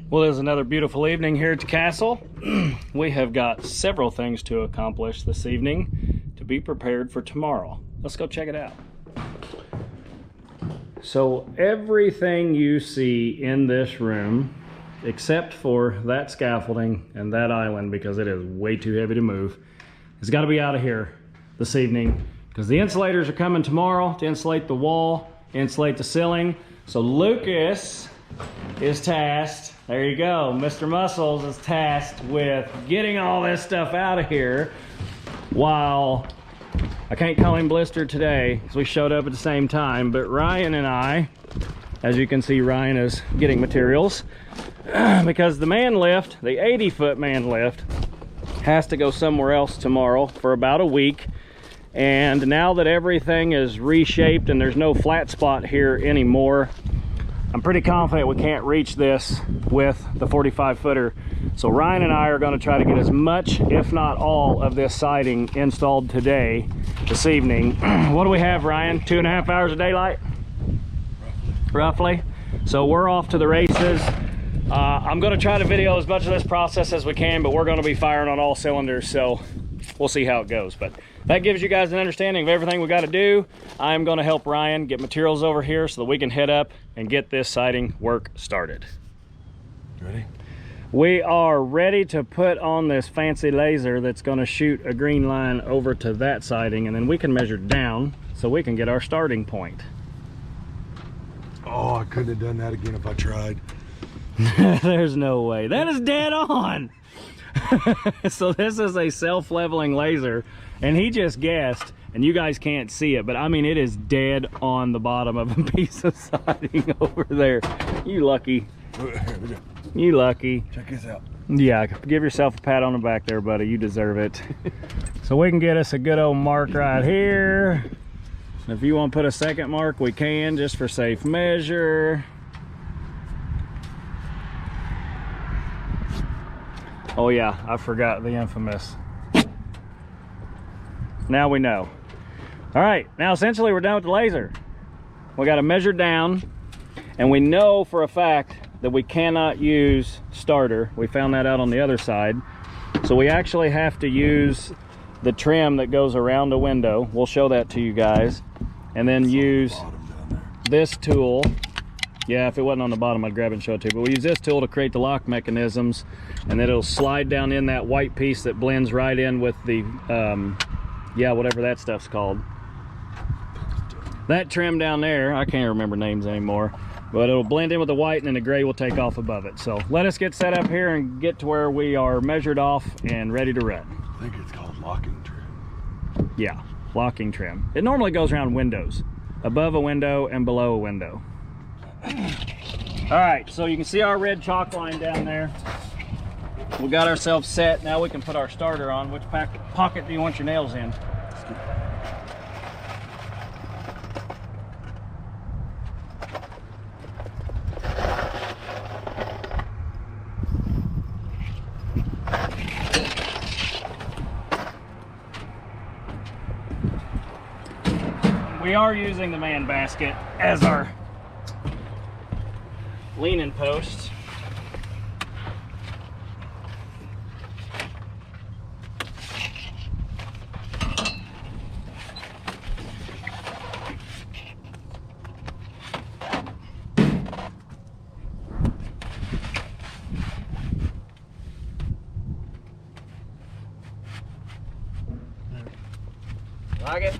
Well, it is another beautiful evening here at the castle. We have got several things to accomplish this evening to be prepared for tomorrow. Let's go check it out. So everything you see in this room, except for that scaffolding and that island, because it is way too heavy to move, has got to be out of here this evening, because the insulators are coming tomorrow to insulate the wall, insulate the ceiling. So Lucas is tasked, there you go, Mr. Muscles is tasked with getting all this stuff out of here, while I can't call him Blister today because we showed up at the same time, but Ryan and I, as you can see, Ryan is getting materials because the man lift, the 80-foot man lift, has to go somewhere else tomorrow for about a week. And now that everything is reshaped and there's no flat spot here anymore, I'm pretty confident we can't reach this with the 45-footer. So Ryan and I are going to try to get as much, if not all, of this siding installed today, this evening. What do we have, Ryan? 2.5 hours of daylight? Roughly. So we're off to the races. I'm going to try to video as much of this process as we can, but we're going to be firing on all cylinders, so we'll see how it goes. But that gives you guys an understanding of everything we got to do. I'm going to help Ryan get materials over here so that we can head up and get this siding work started. Ready? We are ready to put on this fancy laser that's going to shoot a green line over to that siding, and then we can measure down so we can get our starting point. Oh, I couldn't have done that again if I tried. There's no way. That is dead on. So this is a self-leveling laser, and he just guessed, and you guys can't see it, but I mean it is dead on the bottom of a piece of siding over there. You lucky. You lucky. Check this out. Yeah, give yourself a pat on the back there, buddy. You deserve it. So we can get us a good old mark right here. If you want to put a second mark, we can, just for safe measure. Oh yeah, I forgot the infamous. Now we know. All right, now essentially we're done with the laser. We got to measure down, and we know for a fact that we cannot use starter. We found that out on the other side. So we actually have to use the trim that goes around the window. We'll show that to you guys. And then use this tool. Yeah, if it wasn't on the bottom, I'd grab it and show it to you. But we use this tool to create the lock mechanisms, and then it'll slide down in that white piece that blends right in with the, yeah, whatever that stuff's called. That trim down there, I can't remember names anymore, but it'll blend in with the white, and then the gray will take off above it. So let us get set up here and get to where we are measured off and ready to run. I think it's called locking trim. Yeah, locking trim. It normally goes around windows, above a window and below a window. All right, so you can see our red chalk line down there. We got ourselves set. Now we can put our starter on. Which pocket do you want your nails in? We are using the man basket as our leaning post. Like it?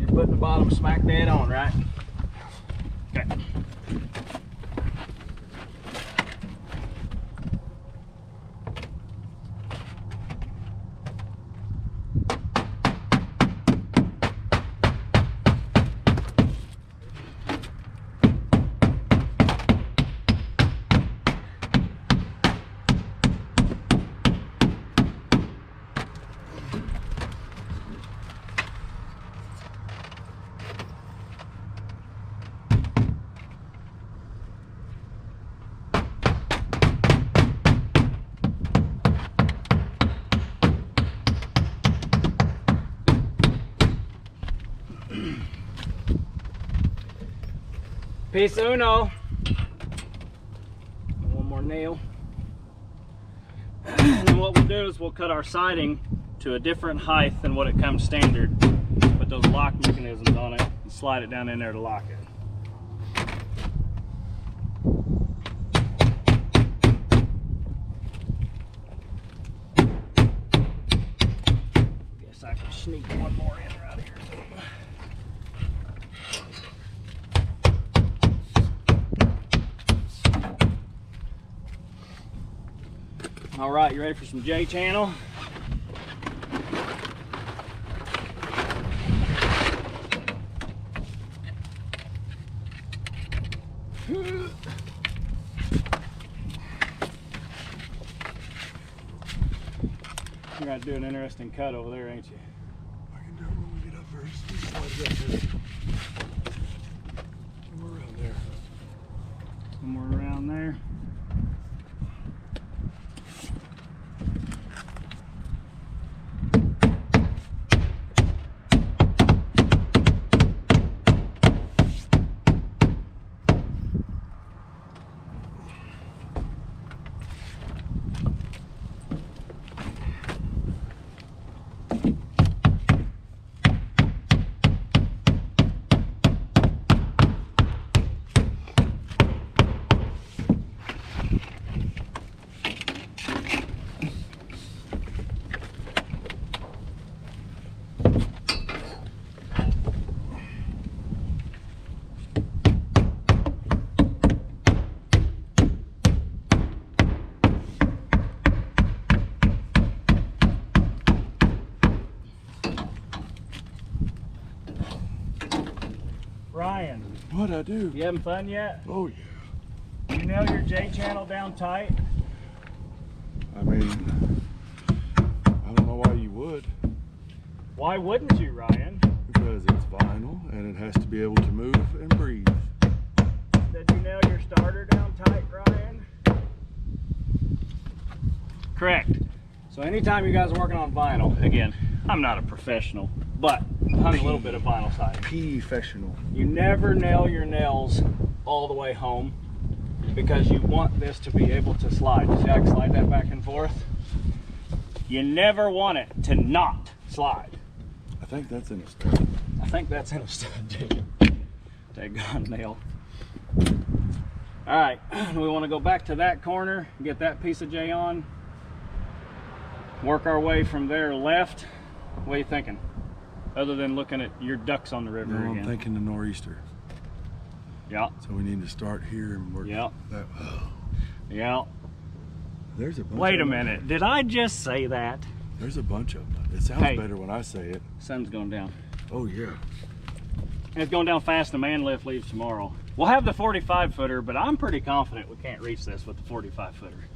Putting the bottom smack dead on, right? Okay. Piece uno. One more nail. And then what we'll do is we'll cut our siding to a different height than what it comes standard. Put those lock mechanisms on it and slide it down in there to lock it. Guess I can sneak one more in right here. All right, you ready for some J channel? You're gonna do an interesting cut over there, ain't you? I can do it when we get up there. Just slide it up there. Somewhere around there. Somewhere around there. Ryan, What'd I do? you having fun yet? Oh, yeah. You nail your J channel down tight? I mean, I don't know why you would. Why wouldn't you, Ryan? Because it's vinyl and it has to be able to move and breathe. Did you nail your starter down tight, Ryan? Correct. So anytime you guys are working on vinyl, again, I'm not a professional, but I'm a little bit of vinyl siding. Professional. You never nail your nails all the way home because you want this to be able to slide. See how I can slide that back and forth? You never want it to not slide. I think that's in a stud. I think that's in a stud too. Daggone nail. All right, we want to go back to that corner, get that piece of J on, work our way from there left. What are you thinking? Other than looking at your ducks on the river No, again. I'm thinking the nor'easter. Yeah. So we need to start here and work Yep. that. Oh, Yeah. there's a bunch Wait a of minute. Did I just say that? There's a bunch of them. It sounds Hey. better when I say it. Sun's going down. Oh, yeah. And it's going down fast. The man lift leaves tomorrow. We'll have the 45 footer, but I'm pretty confident we can't reach this with the 45 footer.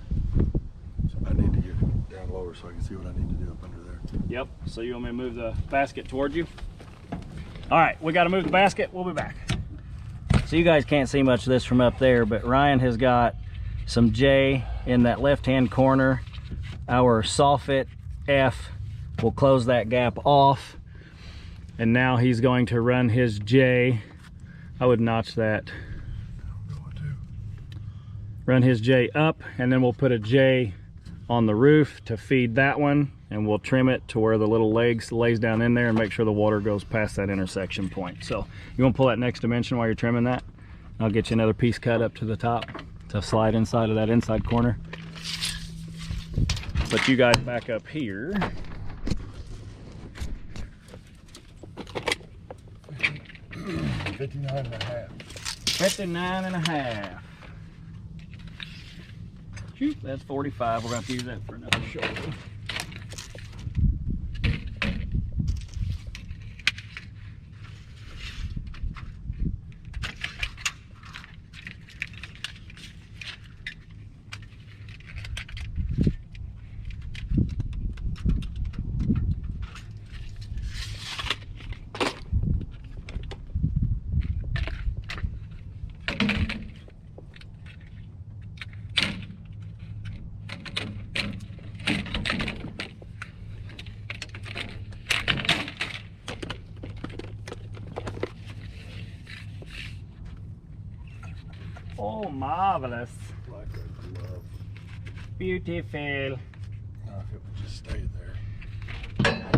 So I need to get it down lower so I can see what I need to do up under there. Yep. So you want me to move the basket towards you? All right, we got to move the basket. We'll be back. So you guys can't see much of this from up there, but Ryan has got some J in that left-hand corner. Our soffit F will close that gap off. And now he's going to run his J. I would notch that. Run his J up, and then we'll put a J on the roof to feed that one, and we'll trim it to where the little legs lays down in there and make sure the water goes past that intersection point. So you want to pull that next dimension while you're trimming that? I'll get you another piece cut up to the top to slide inside of that inside corner. But you guys back up here. 59 and a half. 59 and a half. Shoot, that's 45. We're going to have to use that for another shoulder. Oh, marvelous. Like a glove. Beautiful. Now if it would just stay there.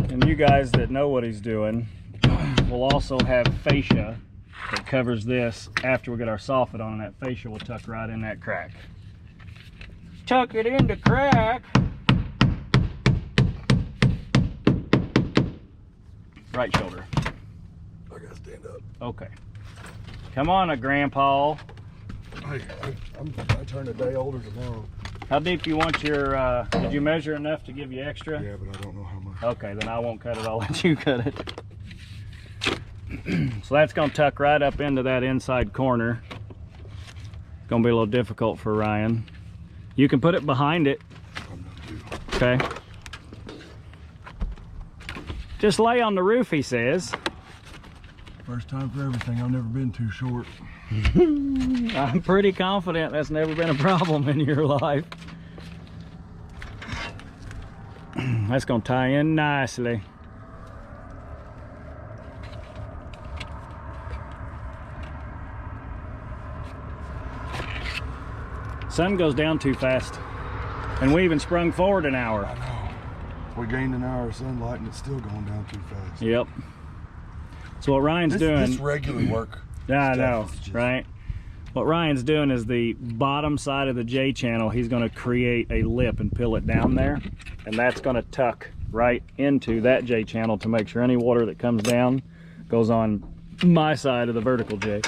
And you guys that know what he's doing will also have fascia that covers this after we get our soffit on, and that fascia will tuck right in that crack. Tuck it in the crack. Right shoulder. I gotta stand up. Okay. Come on, Grandpa. I turn a day older tomorrow. How deep do you want your, did you measure enough to give you extra? Yeah, but I don't know how much. Okay, then I won't cut it. I'll let you cut it. So that's going to tuck right up into that inside corner. It's going to be a little difficult for Ryan. You can put it behind it. I'm gonna do. Okay. Just lay on the roof, he says. First time for everything. I've never been too short. I'm pretty confident that's never been a problem in your life. That's going to tie in nicely. Sun goes down too fast, and we even sprung forward an hour. I know. We gained an hour of sunlight and it's still going down too fast. Yep. So what Ryan's doing... This regular work. Yeah, I know, right? What Ryan's doing is the bottom side of the J channel, he's going to create a lip and peel it down there, and that's going to tuck right into that J channel to make sure any water that comes down goes on my side of the vertical J.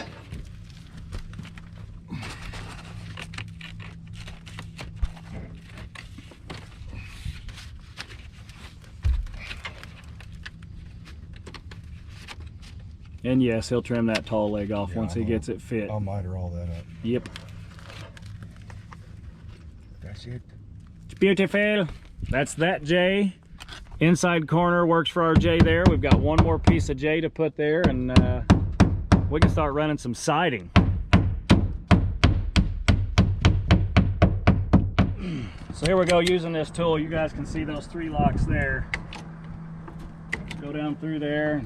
And yes, he'll trim that tall leg off once he gets it fit. I'll miter all that up. Yep. That's it. It's beautiful. That's that J. Inside corner works for our J there. We've got one more piece of J to put there, and we can start running some siding. So here we go using this tool. You guys can see those 3 locks there. Go down through there.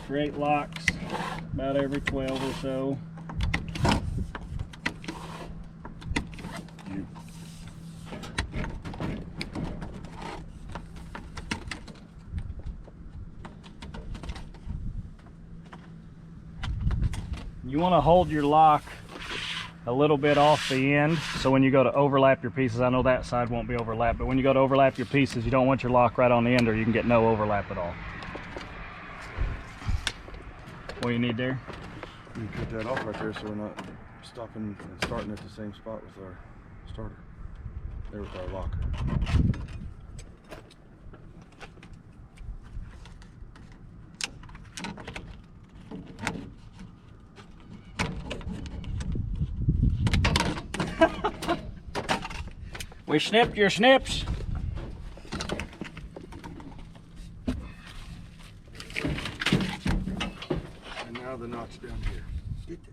Create locks about every 12 or so. You want to hold your lock a little bit off the end, so when you go to overlap your pieces, I know that side won't be overlapped, but when you go to overlap your pieces, you don't want your lock right on the end, or you can get no overlap at all. What do you need there? You can cut that off right there so we're not stopping and starting at the same spot with our starter. There with our locker. We snipped your snips. The notch down here. Get that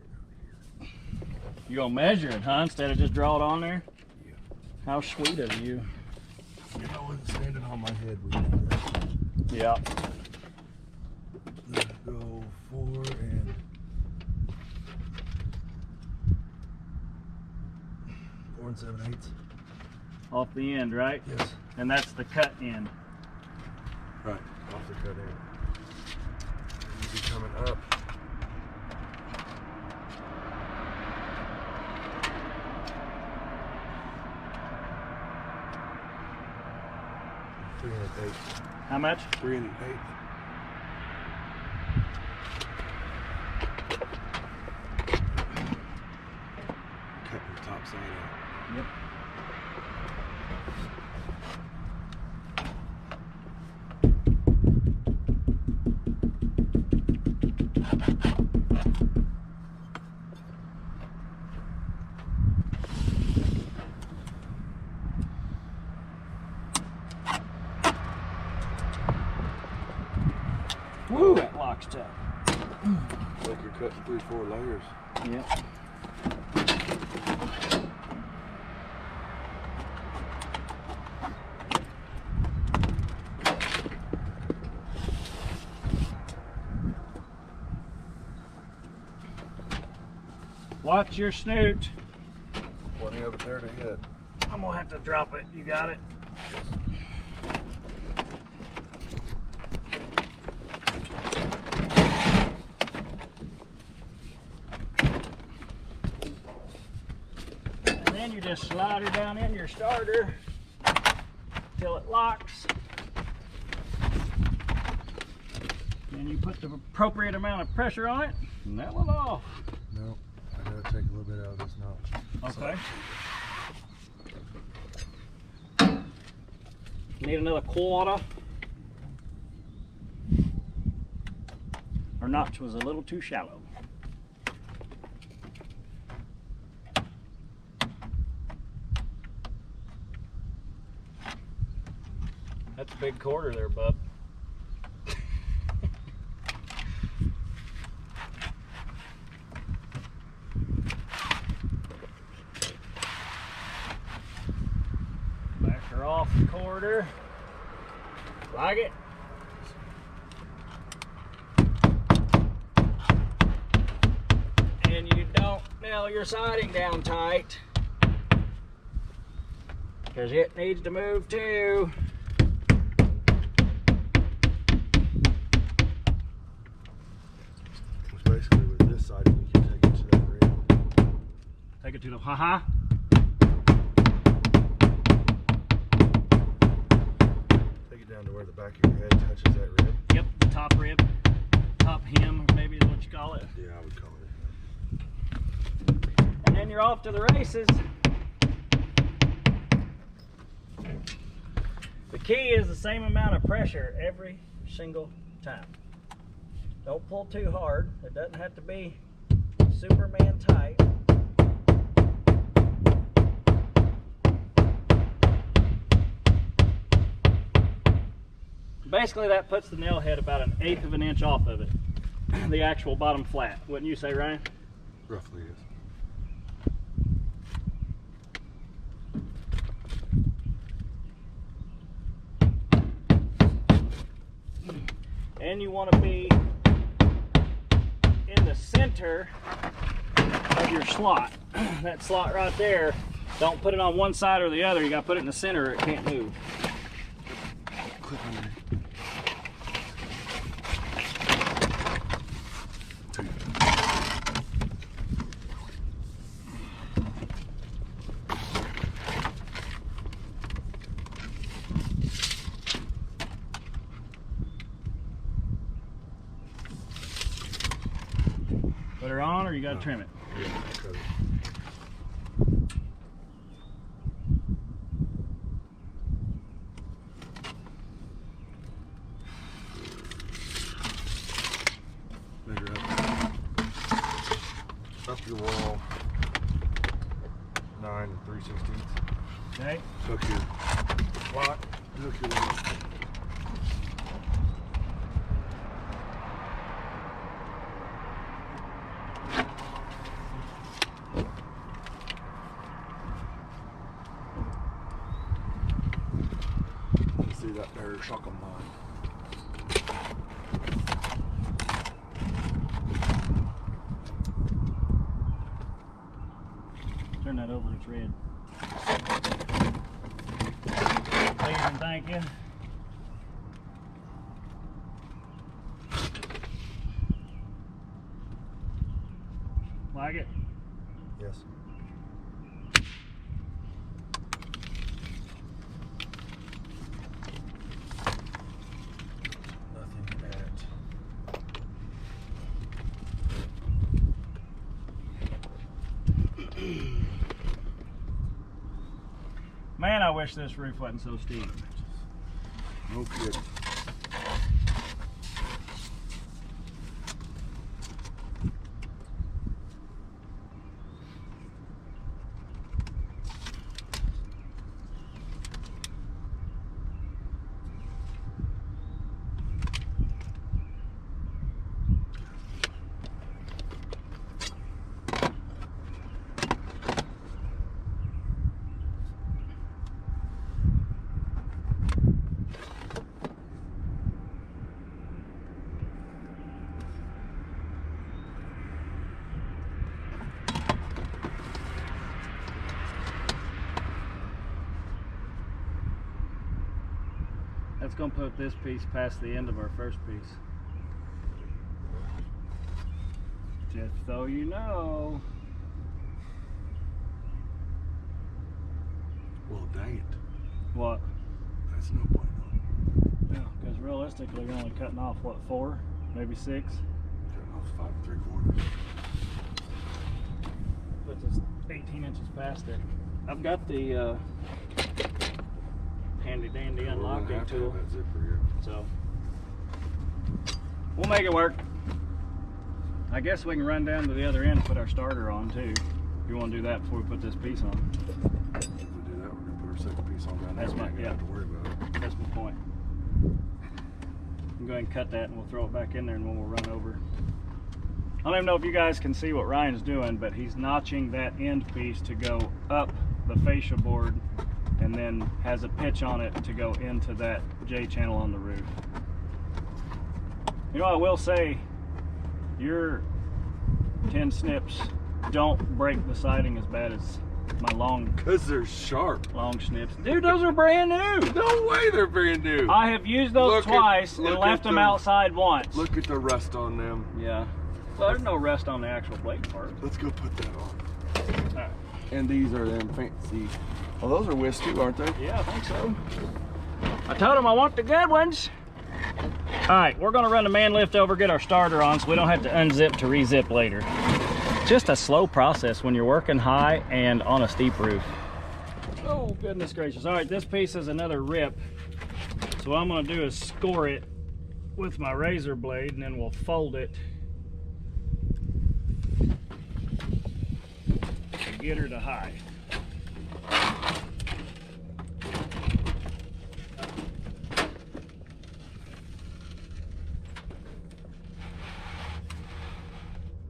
out here. You gonna measure it, huh? Instead of just draw it on there? Yeah. How sweet of you. If I wasn't standing on my head, we do that. Yeah. Let's go 4 and 7/8. Off the end, right? Yes. And that's the cut end. Right. Off the cut end. You'll be coming up. Three and an eighth. How much? 3 and an 8. Cut the top side out. Yep. Woo, that lock's tough. Like you're cutting 3-4 layers. Yep. Watch your snoot. Plenty of it there to hit. I'm gonna have to drop it. You got it? And then you just slide her down in your starter till it locks. And you put the appropriate amount of pressure on it, and that will off. No, I gotta take a little bit out of this notch. Okay. Need another quarter. Our notch was a little too shallow. That's a big quarter there, bub. Back her off the quarter. Like it? And you don't nail your siding down tight, because it needs to move too. Basically with this side, you can take it to that rib. Take it to the ha-ha. Take it down to where the back of your head touches that rib. Yep, the top rib. Top hem, maybe is what you call it. Yeah, I would call it. And then you're off to the races. The key is the same amount of pressure every single time. Don't pull too hard. It doesn't have to be Superman tight. Basically, that puts the nail head about 1/8 of an inch off of it. The actual bottom flat. Wouldn't you say, Ryan? Roughly is. And you want to be in the center of your slot. That slot right there, don't put it on one side or the other. You got to put it in the center or it can't move. Clip underneath. Put her on, or you got to trim it? Yeah, cut it. Measure up your wall 9 3/16. Okay. Hook your lock. Hook your lock. See that there shock 'em line. Turn that over, it's red. Please and thank you. Like it? Yes. Nothing at Man, I wish this roof wasn't so steep. no kidding. That's gonna put this piece past the end of our first piece. Just so you know. Well, dang it. What? That's no point. Yeah, because realistically, you're only cutting off, what, 4, maybe 6? Cutting off 5 3/4. Puts us 18 inches past it. I've got the handy dandy unlocking tool. That zipper here. So we'll make it work. I guess we can run down to the other end and put our starter on too. If you want to do that before we put this piece on. If we do that, we're gonna put our second piece on down there. That's We my- ain't gonna yeah. have to worry about it. That's my point. I'm going to cut that and we'll throw it back in there and then we'll run over. I don't even know if you guys can see what Ryan's doing, but he's notching that end piece to go up the fascia board and then has a pitch on it to go into that J channel on the roof. You know, I will say, your 10 snips don't break the siding as bad as my long They're sharp. snips. Dude, those are brand new. No way they're brand new. I have used those twice and left them outside once. Look at the rust on them. Yeah. Well, there's no rest on the actual blade part. Let's go put that on. Alright. And these are them fancy. Oh, those are West too, aren't they? Yeah, I think so. I told him I want the good ones. Alright, we're gonna run the man lift over, get our starter on so we don't have to unzip to re-zip later. Just a slow process when you're working high and on a steep roof. Oh, goodness gracious. Alright, this piece is another rip. So what I'm gonna do is score it with my razor blade and then we'll fold it to get her to high.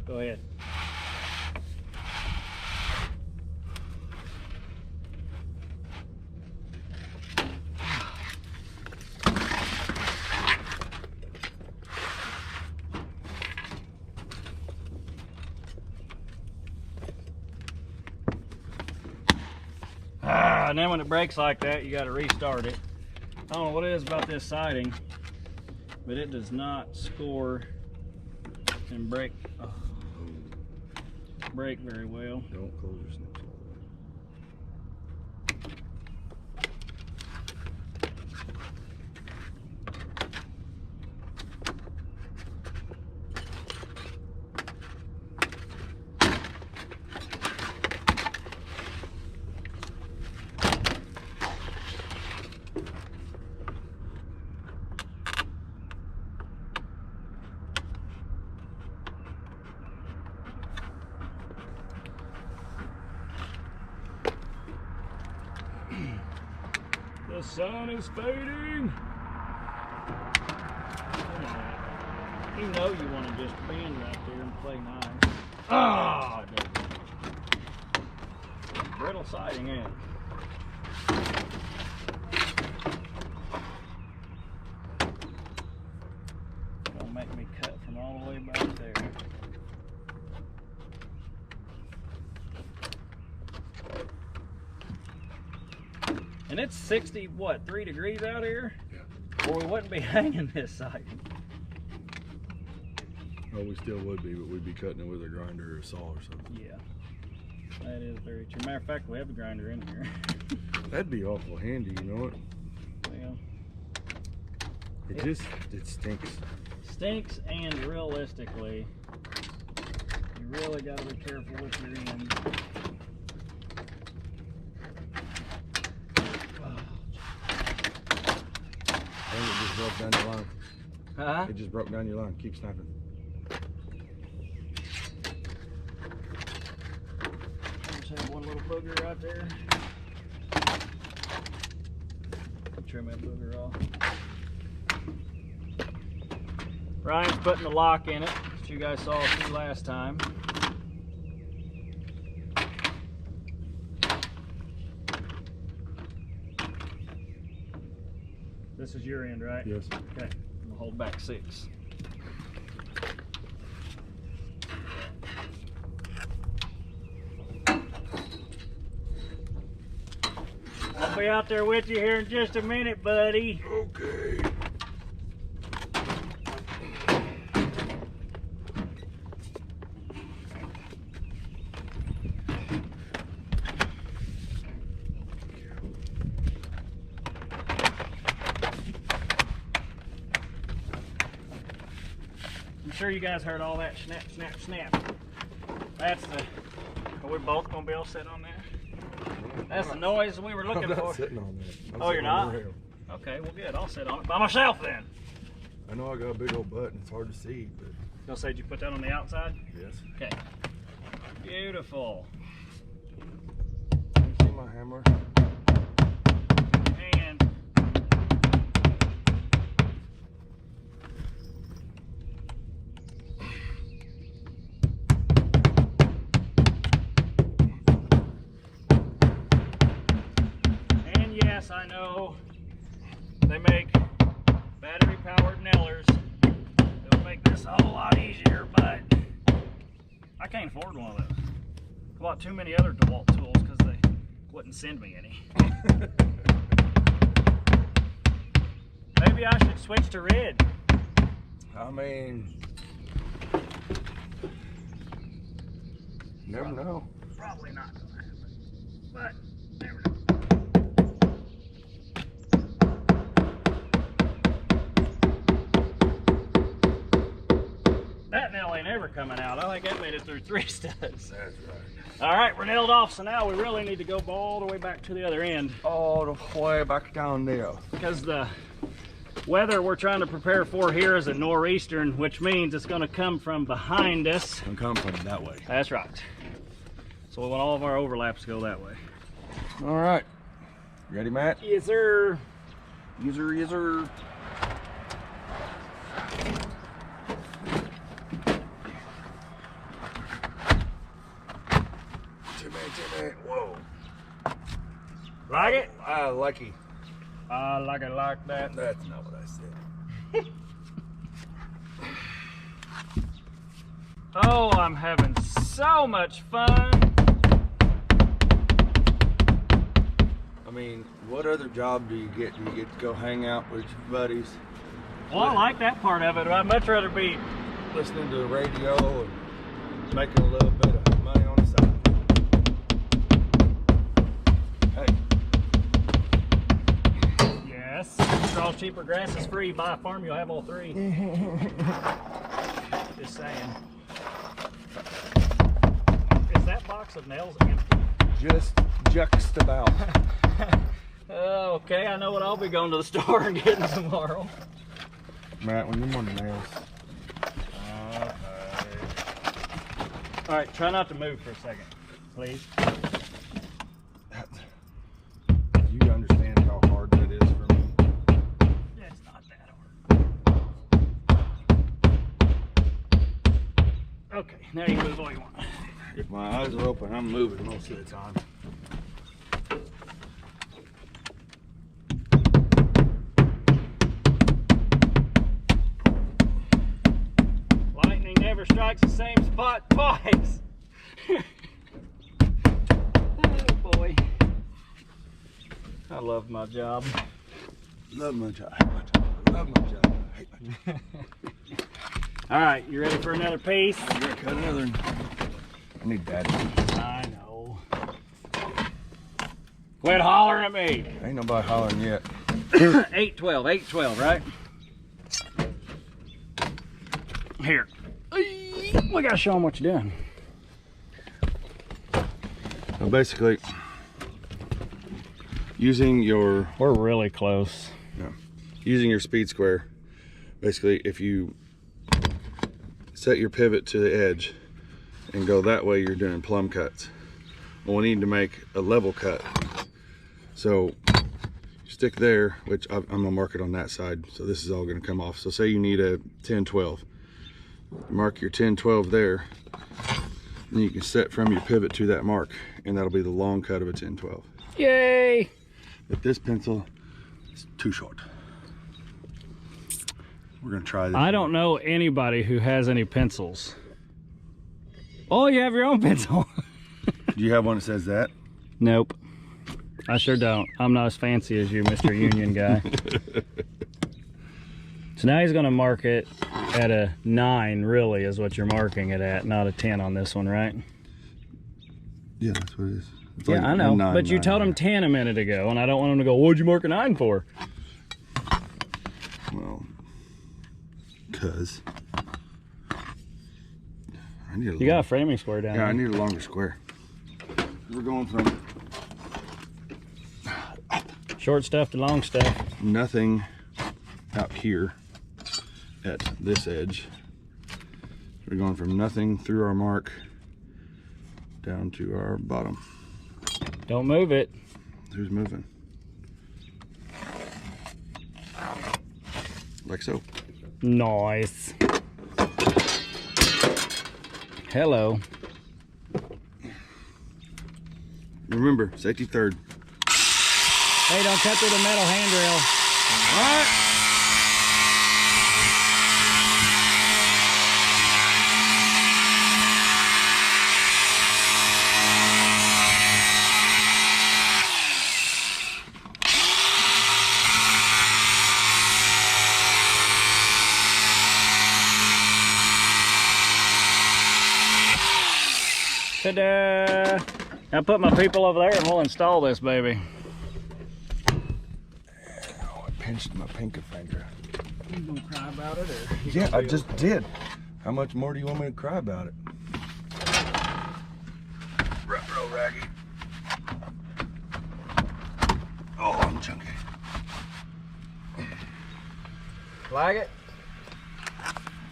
Go ahead. And then when it breaks like that, you got to restart it. I don't know what it is about this siding, but it does not score and break very well. Don't close your snips. The sun is fading. You know you want to just bend right there and play nice. Ah, brittle siding in. Gonna make me cut from all the way back there. And it's 3 degrees out here? Yeah. Or we wouldn't be hanging this siding. Well, we still would be, but we'd be cutting it with a grinder or a saw or something. Yeah, that is very true. Matter of fact, we have a grinder in here. That'd be awful handy, you know what? Well, It stinks. Stinks, and realistically, you really got to be careful with your end. I think it just broke down your line. Huh? It just broke down your line. Keep snapping. Just have one little booger right there. Trim that booger off. Ryan's putting the lock in it, that you guys saw us do last time. This is your end, right? Yes. Okay, we'll hold back 6. I'll be out there with you here in just a minute, buddy. Okay. I'm sure you guys heard all that snap, snap, snap. That's the. Are we both gonna be able to sit on that? That's the noise we were looking I'm not for. sitting on that. Oh, you're not? Rail. Okay, well good. I'll sit on it by myself then. I know I got a big old butt and it's hard to see, but You'll say, did you put that on the outside? yes. Okay. Beautiful. Can you see my hammer? And yes, I know they make battery-powered nailers. It'll make this a whole lot easier, but I can't afford one of those. I bought too many other DeWalt tools because they wouldn't send me any. Maybe I should switch to red. I mean, never know. Probably not gonna happen, but never know. That nail ain't ever coming out. I think that made it through 3 studs. That's right. All right, we're nailed off, so now we really need to go all the way back to the other end. All the way back down there. Because the weather we're trying to prepare for here is a nor'eastern, which means it's gonna come from behind us. And come from that way. That's right. So we want all of our overlaps to go that way. All right. Ready, Matt? Yes, sir. User, user. Timmy. Whoa. Like it? I like it. I like it like that. That's not what I said. Oh, I'm having so much fun. I mean, what other job do you get? Do you get to go hang out with your buddies? Well, I like that part of it. I'd much rather be Listening to the radio and making a little bit of money on the side. Hey. Yes. Straws cheaper, grass is free. Buy a farm, you'll have all 3. Just saying. Is that box of nails empty? Just about. Oh, okay, I know what I'll be going to the store and getting tomorrow. Matt, when you want nails. Okay. All right, try not to move for a second, please. You understand how hard that is for me? It's not that hard. Okay, now you move all you want. If my eyes are open, I'm moving most of the time. Lightning never strikes the same spot twice. Oh boy. I love my job. Love my job. Hate my job. Love my job. Hate my job. All right, you ready for another piece? I'm gonna cut another one. I need that. I know. Quit hollering at me. Ain't nobody hollering yet. 812, 812, right? Here. We gotta show them what you're doing. So basically, using your We're really close. using your speed square, basically if you set your pivot to the edge and go that way, you're doing plumb cuts. Well, we need to make a level cut. So stick there, which I'm gonna mark it on that side. So this is all gonna come off. So say you need a 10-12. Mark your 10-12 there. And you can set from your pivot to that mark, and that'll be the long cut of a 10-12. Yay! But this pencil is too short. We're gonna try this. I don't know anybody who has any pencils. Oh, you have your own pencil. Do you have one that says that? Nope. I sure don't. I'm not as fancy as you, Mr. Union guy. So now he's going to mark it at a 9, really, is what you're marking it at, not a 10 on this one, right? Yeah, that's what it is. It's Yeah, like I know, 9, but you 9, told him 10 a minute ago, and I don't want him to go, what'd you mark a 9 for? Well, because I need a You got a framing square down Yeah, there. I need a longer square. We're going from Short stuff to long stuff. nothing out here at this edge. We're going from nothing through our mark down to our bottom. Don't move it. Who's moving? Like so. Nice. Hello. Remember, safety third. Hey, don't cut through the metal handrail. What? Ta-da! Now put my people over there and we'll install this baby. Oh, I pinched my pinky finger. You gonna cry about it, or? Yeah, I just did. How much more do you want me to cry about it? Ruh-roh, Raggy. Oh, I'm chunky. Like it?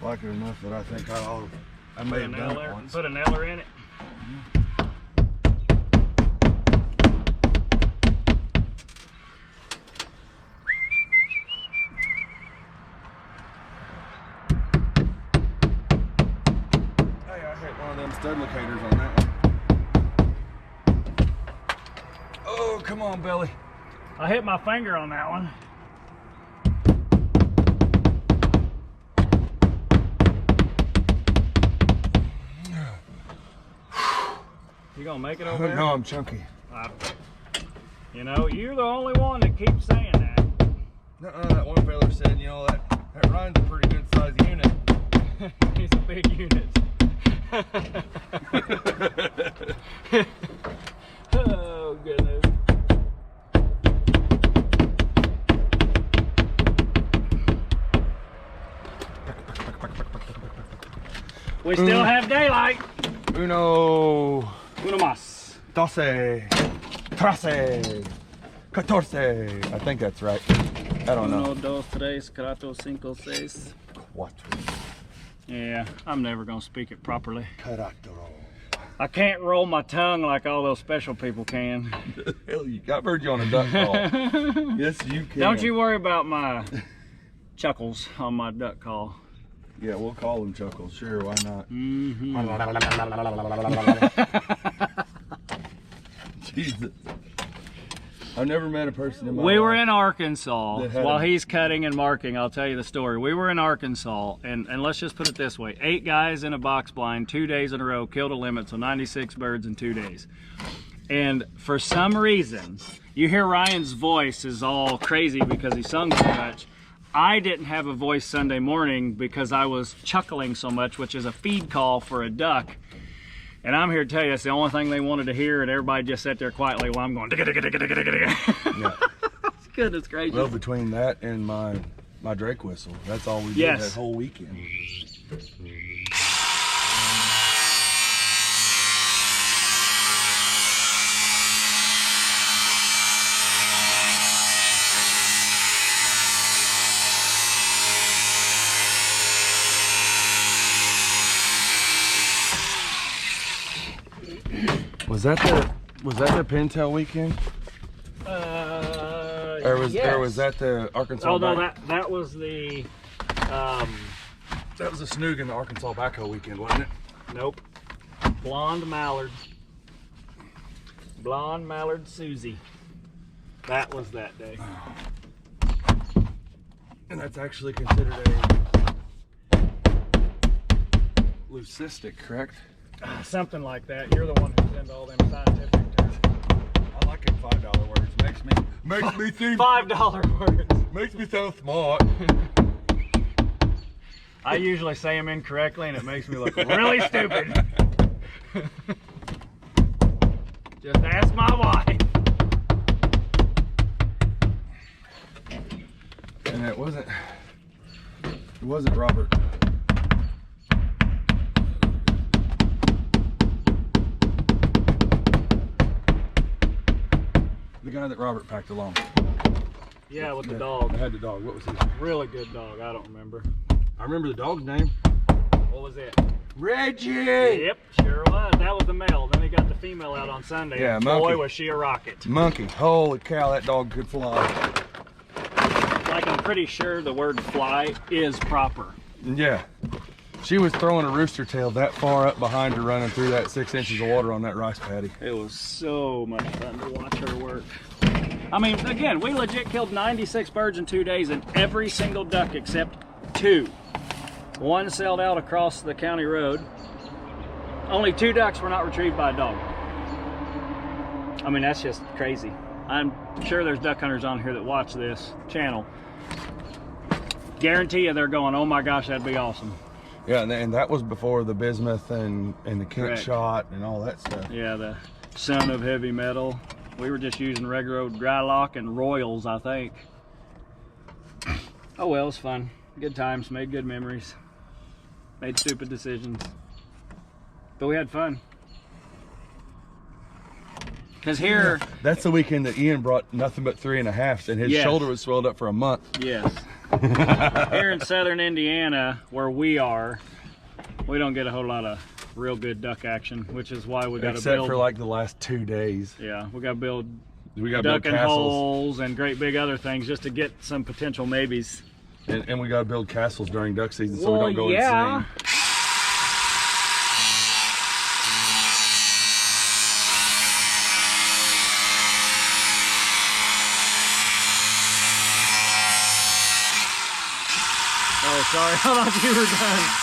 Like it enough that I think I may have done it once. Put a nailer in it. Stud locators on that one. Oh, come on, Billy. I hit my finger on that one. You gonna make it over there? No, I'm chunky. You know, you're the only one that keeps saying that. That one fella said, you know, that Ryan's a pretty good sized unit. He's a big unit. Oh goodness. We still have daylight. Uno más. 12 13 14. I think that's right. I don't know. 1, 2, 3, 4, 5, 6. Cuatro. Yeah, I'm never gonna speak it properly. Carattero. I can't roll my tongue like all those special people can. Hell, I've heard you on a duck call. Yes, you can. Don't you worry about my chuckles on my duck call. Yeah, we'll call them chuckles. Sure, why not? Mm-hmm. Jesus. I've never met a person in my We life. were in Arkansas that had while a- he's cutting and marking. I'll tell you the story. We were in Arkansas, and let's just put it this way. 8 guys in a box blind, 2 days in a row, killed a limit, so 96 birds in 2 days. And for some reason, you hear Ryan's voice is all crazy because he sung so much. I didn't have a voice Sunday morning because I was chuckling so much, which is a feed call for a duck. And I'm here to tell you, it's the only thing they wanted to hear, and everybody just sat there quietly while I'm going, digga, digga, digga, digga, digga, digga. Yeah. Goodness gracious. Well, between that and my Drake whistle, that's all we did that whole weekend. Was that the Pintail weekend? Or was that the Arkansas? Oh no, that was the that was the Snoogan Arkansas backhoe weekend, wasn't it? nope. Blonde mallard Susie. That was that day. And that's actually considered a leucistic, correct? Something like that. You're the one who's into all them scientific terms. I like it $5 words. Makes me seem $5 words. makes me sound smart. I usually say them incorrectly and it makes me look really stupid. Just ask my wife. And it wasn't Robert. The guy that Robert packed along. Yeah, with the dog. I had the dog. What was his? Really good dog. I don't remember. I remember the dog's name. What was it? Reggie! Yep, sure was. That was the male. Then he got the female out on Sunday. Yeah, and Monkey. boy, was she a rocket. Monkey. Holy cow, that dog could fly. Like, I'm pretty sure the word fly is proper. Yeah. She was throwing a rooster tail that far up behind her, running through that 6 inches of water on that rice paddy. It was so much fun to watch her work. I mean, again, we legit killed 96 birds in 2 days, and every single duck except 2. One sailed out across the county road. Only 2 ducks were not retrieved by a dog. I mean, that's just crazy. I'm sure there's duck hunters on here that watch this channel. Guarantee you they're going, oh my gosh, that'd be awesome. Yeah, and that was before the bismuth and the Kent Correct. shot and all that stuff. Yeah, the son of heavy metal. We were just using regular old dry lock and Royals, I think. Oh well, it was fun. Good times, made good memories. Made stupid decisions. But we had fun. Because here... That's the weekend that Ian brought nothing but 3.5s, and his Yes. shoulder was swelled up for a month. Yes. Here in southern Indiana, where we are, we don't get a whole lot of real good duck action, which is why we got to Except build... for like the last 2 days. Yeah, we got to build We got to build ducking castles. holes and great big other things just to get some potential maybes. And we got to build castles during duck season so we Well, don't go yeah. insane. Oh, sorry, I thought you were done.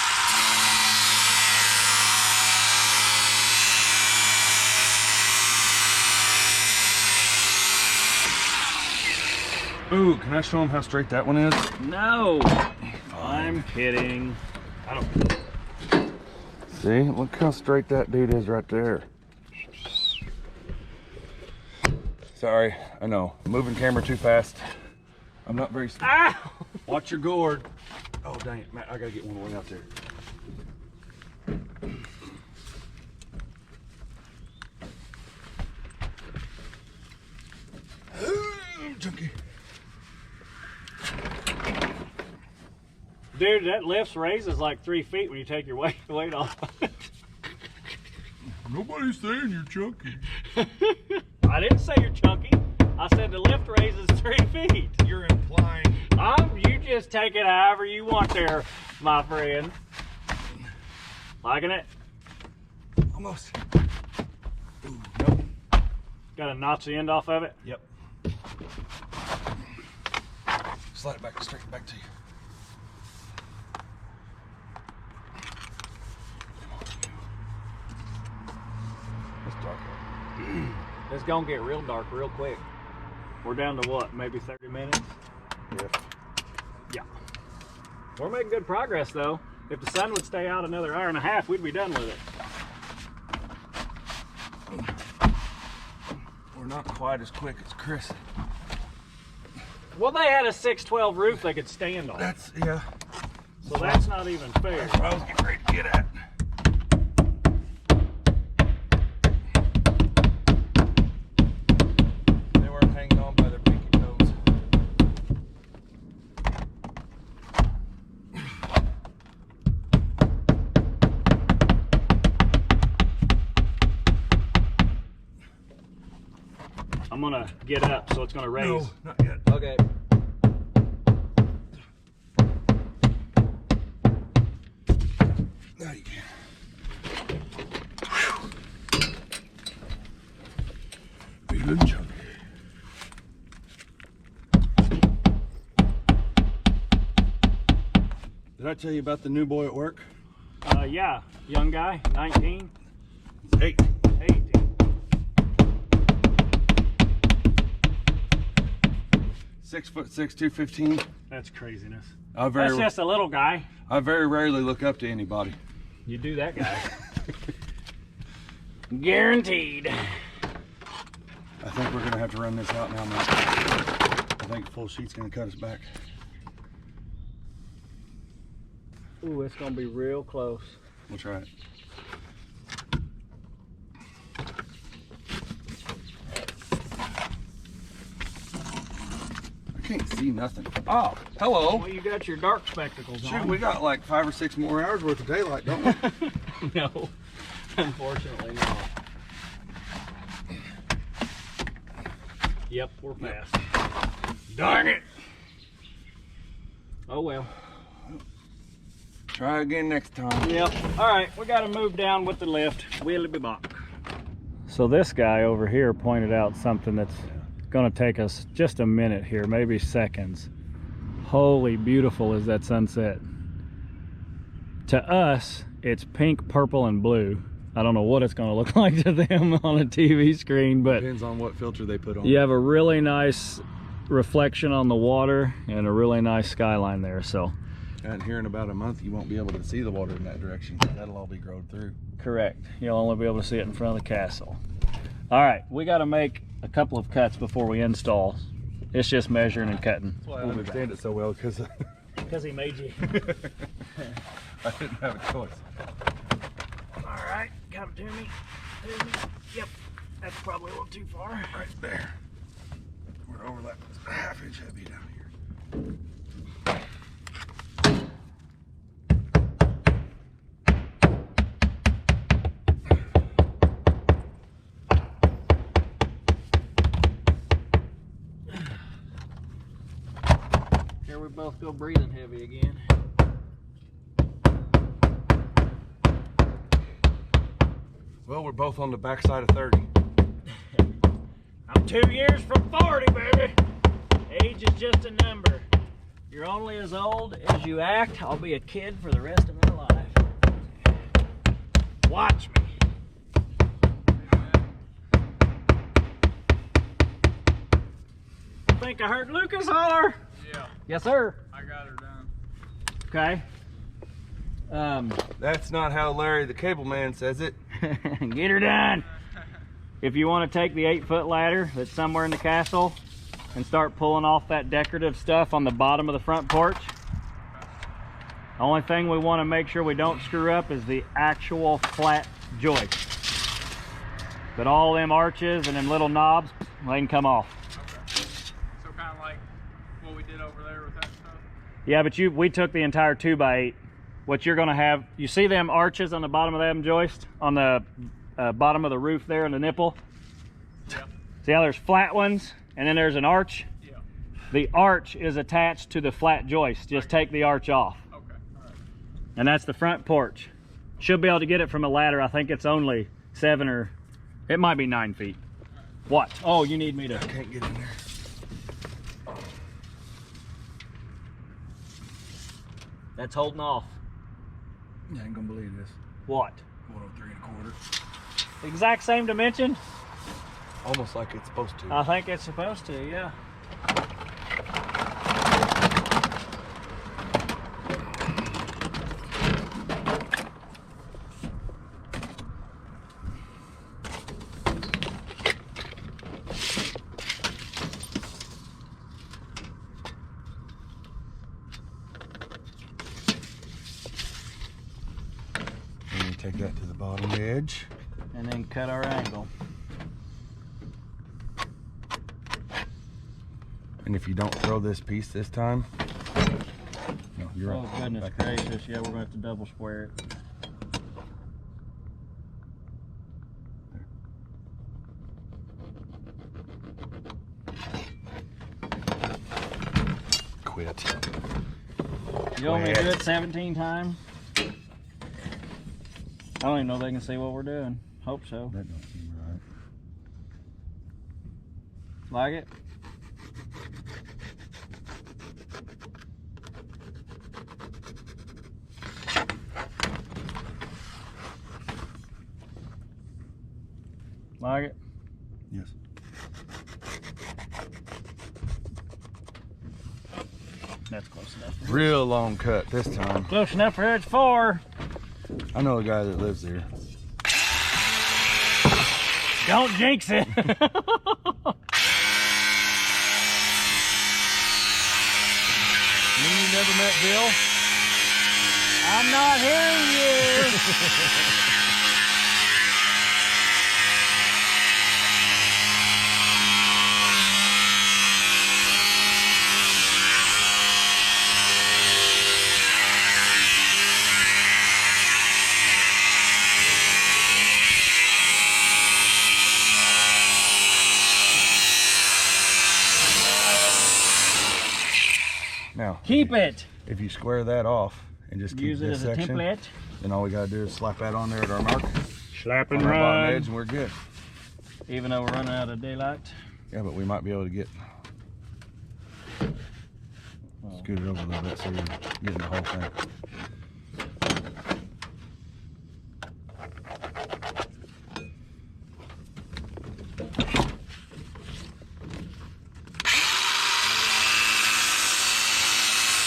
Ooh, can I show him how straight that one is? No, I'm kidding. I don't. See, look how straight that dude is right there. Sorry, I know. Moving camera too fast. I'm not very... Ow! Watch your gourd. Oh, dang it, Matt, I gotta get one way out there. Chunky. Dude, that lift raises like 3 feet when you take your weight off. Nobody's saying you're chunky. I didn't say you're chunky. I said the lift raises 3 feet. You're implying. You just take it however you want there, my friend. Liking it? Almost. Ooh, nope. Got to notch the end off of it? Yep. Slide it back, straight back to you. It's dark out. It's gonna get real dark real quick. We're down to what, maybe 30 minutes? Yeah. Yeah. We're making good progress though. If the sun would stay out another hour and a half, we'd be done with it. We're not quite as quick as Chris. Well, they had a 612 roof they could stand on. That's, yeah. So that's not even fair. That's what I was getting ready to get at. They weren't hanging on by their pinky toes. I'm gonna get up, so it's gonna raise. No, not yet. Okay. Now you can. Feeling chunky. Did I tell you about the new boy at work? Yeah, young guy, 19, Hey. 18. 6'6", 215. That's craziness. That's just a little guy. I very rarely look up to anybody. You do that, guy. Guaranteed. I think we're gonna have to run this out now, Matt. I think full sheet's gonna cut us back. Ooh, it's gonna be real close. We'll try it. I can't see nothing. Oh, hello. Well, you got your dark spectacles on. Shoot, we got like 5 or 6 more hours worth of daylight, don't we? No, unfortunately not. Yep, we're fast. Darn it! Oh well. Try again next time. Yep. All right, we got to move down with the lift. We'll be back. So this guy over here pointed out something that's going to take us just a minute here, maybe seconds. Holy beautiful is that sunset. To us, it's pink, purple, and blue. I don't know what it's going to look like to them on a TV screen, but depends on what filter they put on. You have a really nice reflection on the water and a really nice skyline there. So, and here in about a month, you won't be able to see the water in that direction. That'll all be grown through. Correct. You'll only be able to see it in front of the castle. All right, we got to make a couple of cuts before we install. It's just measuring and cutting. That's why I understand it so well, because he made you. I didn't have a choice. All right, come to me. Yep, that's probably a little too far. Right there. We're over like a ½ inch heavy down here. Here we both go breathing heavy again. Well, we're both on the backside of 30. I'm 2 years from 40, baby. Age is just a number. You're only as old as you act. I'll be a kid for the rest of my life. Watch me. I think I heard Lucas holler. Yeah. Yes, sir. I got her done. Okay. That's not how Larry the Cable Man says it. Get her done. If you want to take the 8-foot ladder that's somewhere in the castle and start pulling off that decorative stuff on the bottom of the front porch, the only thing we want to make sure we don't screw up is the actual flat joist. But all them arches and them little knobs, they can come off. Okay. So kind of like what we did over there with that stuff? Yeah, but we took the entire 2x8. What you're going to have, you see them arches on the bottom of them joist? On the bottom of the roof there in the nipple? Yeah. See how there's flat ones and then there's an arch? Yeah. The arch is attached to the flat joist. Just take the arch off. Okay. All right. And that's the front porch. Should be able to get it from a ladder. I think it's only 7 or it might be 9 feet. What? Oh, you need me to. I can't get in there. That's holding off. I ain't gonna believe this. What? 103 1/4. Exact same dimension? Almost like it's supposed to. I think it's supposed to, yeah. Take that to the bottom edge. And then cut our angle. And if you don't throw this piece this time, no, you're Oh, right. goodness gracious. Yeah, we're going to have to double square it. Quit. You want me to do it 17 times? I don't even know if they can see what we're doing. Hope so. That don't seem right. Like it? Like it? Yes. That's close enough. Real long cut this time. Close enough for Edge 4. I know a guy that lives there. Don't jinx it. You never met Bill? I'm not hearing you. Now, Keep it. if you square that off and just keep Use it this as a section, template. then all we gotta do is slap that on there at our mark, Slap on and our bottom run. edge, and we're good. Even though we're running out of daylight. Yeah, but we might be able to get scoot it over a little bit so you're getting the whole thing.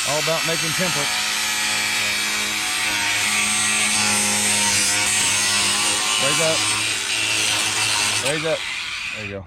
All about making templates. Raise up. Raise up. There you go.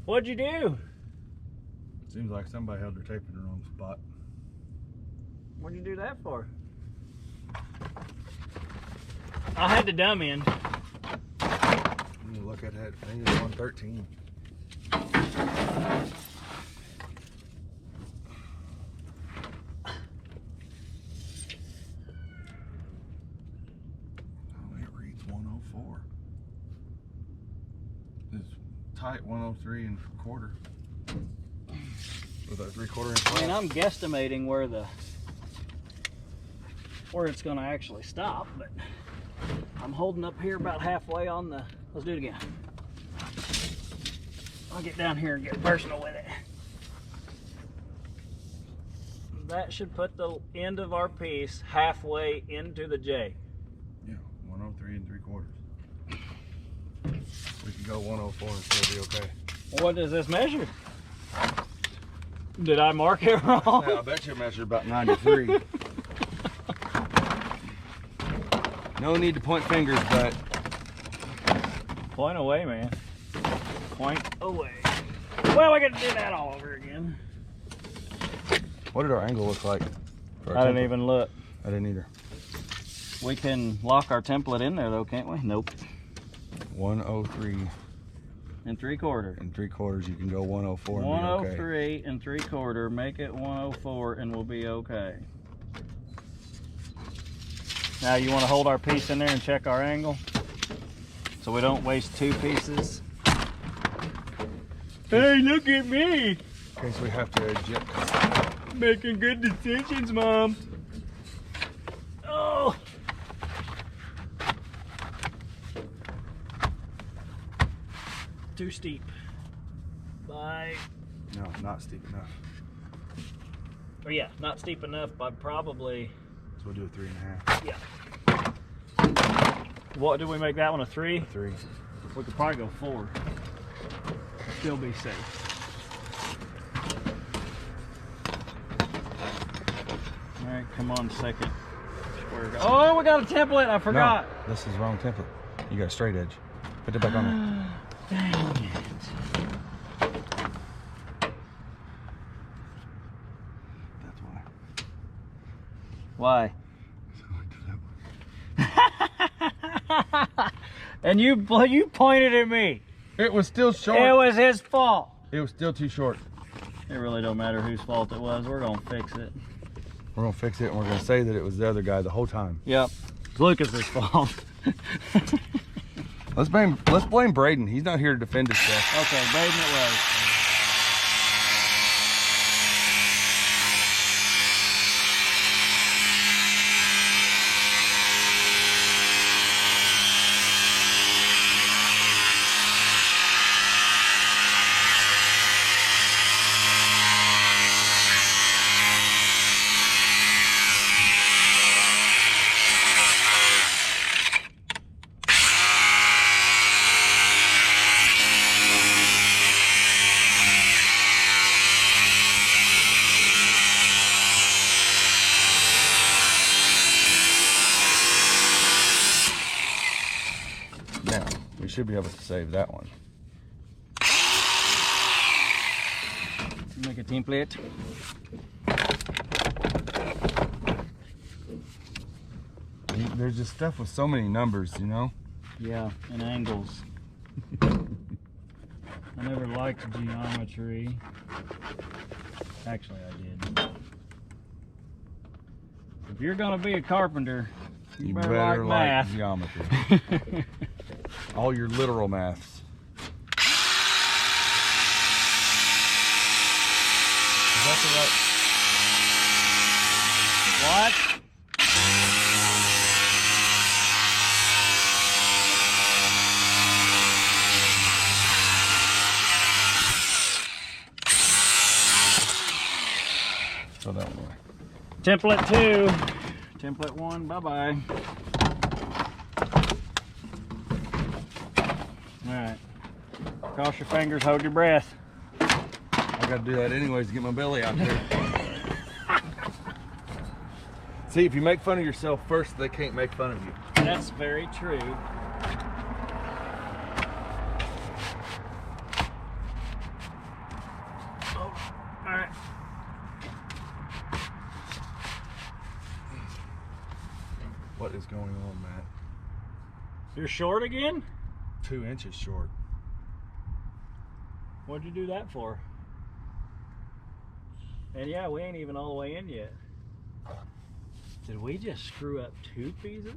What'd you do? Seems like somebody held their tape in the wrong spot. What'd you do that for? I had to dumb in. I'm gonna look at that. I think it's 113. Oh, it reads 104. It's tight 103 and a quarter. With a 3/4 inch. I mean, I'm guesstimating where it's gonna actually stop, but I'm holding up here about halfway on the, let's do it again. I'll get down here and get personal with it. That should put the end of our piece halfway into the J. Yeah, 103 and 3/4. We can go 104 and still be okay. What does this measure? Did I mark it wrong? Yeah, I bet you measured about 93. No need to point fingers, but Point away, man. Point away. Well, I got to do that all over again. what did our angle look like? For our I didn't template? even look. I didn't either. We can lock our template in there though, can't we? Nope. 103 And 3/4. and 3/4. You can go 104 and be okay. 103 and 3/4. Make it 104 and we'll be okay. Now you want to hold our piece in there and check our angle so we don't waste two pieces. Hey, look at me! In case we have to adjust. Making good decisions, Mom. Oh! Too steep. Bye. No, not steep enough. Oh yeah, not steep enough, but probably, So we'll do a 3.5. yeah. What, did we make that one a 3? 3. We could probably go 4. Still be safe. All right, come on, second. Oh, we got a template, I forgot. No, this is the wrong template. You got a straight edge. Put it back on there. Dang it. That's why. Why? And you pointed at me. It was still short. It was his fault. It was still too short. It really don't matter whose fault it was. We're gonna fix it. We're gonna fix it and we're gonna say that it was the other guy the whole time. Yep. It's Lucas's fault. Let's blame Braden. He's not here to defend himself. Okay, Braden it was. should be able to save that one. Make a template. There's just stuff with so many numbers, you know? Yeah, and angles. I never liked geometry. Actually, I did. If you're gonna be a carpenter, you better like math. Geometry. All your literal maths. Is that the right? What? So that way. Template 2. Template 1, bye-bye. Alright. Cross your fingers, hold your breath. I gotta do that anyways to get my belly out there. See, if you make fun of yourself first, they can't make fun of you. That's very true. Oh, alright. What is going on, Matt? You're short again? 2 inches short. What'd you do that for? And yeah, we ain't even all the way in yet. Did we just screw up 2 pieces?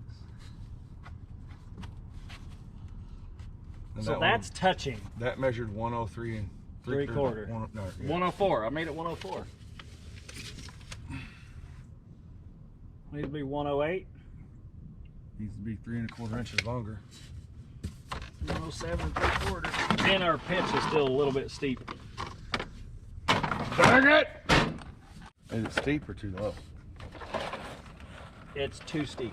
And So that's touching. That measured 103 and 3/4. 104. I made it 104. Needs to be 108. Needs to be 3 1/4 inches longer. 107 3/4. And our pitch is still a little bit steep. Dang it! Is it steep or too low? It's too steep.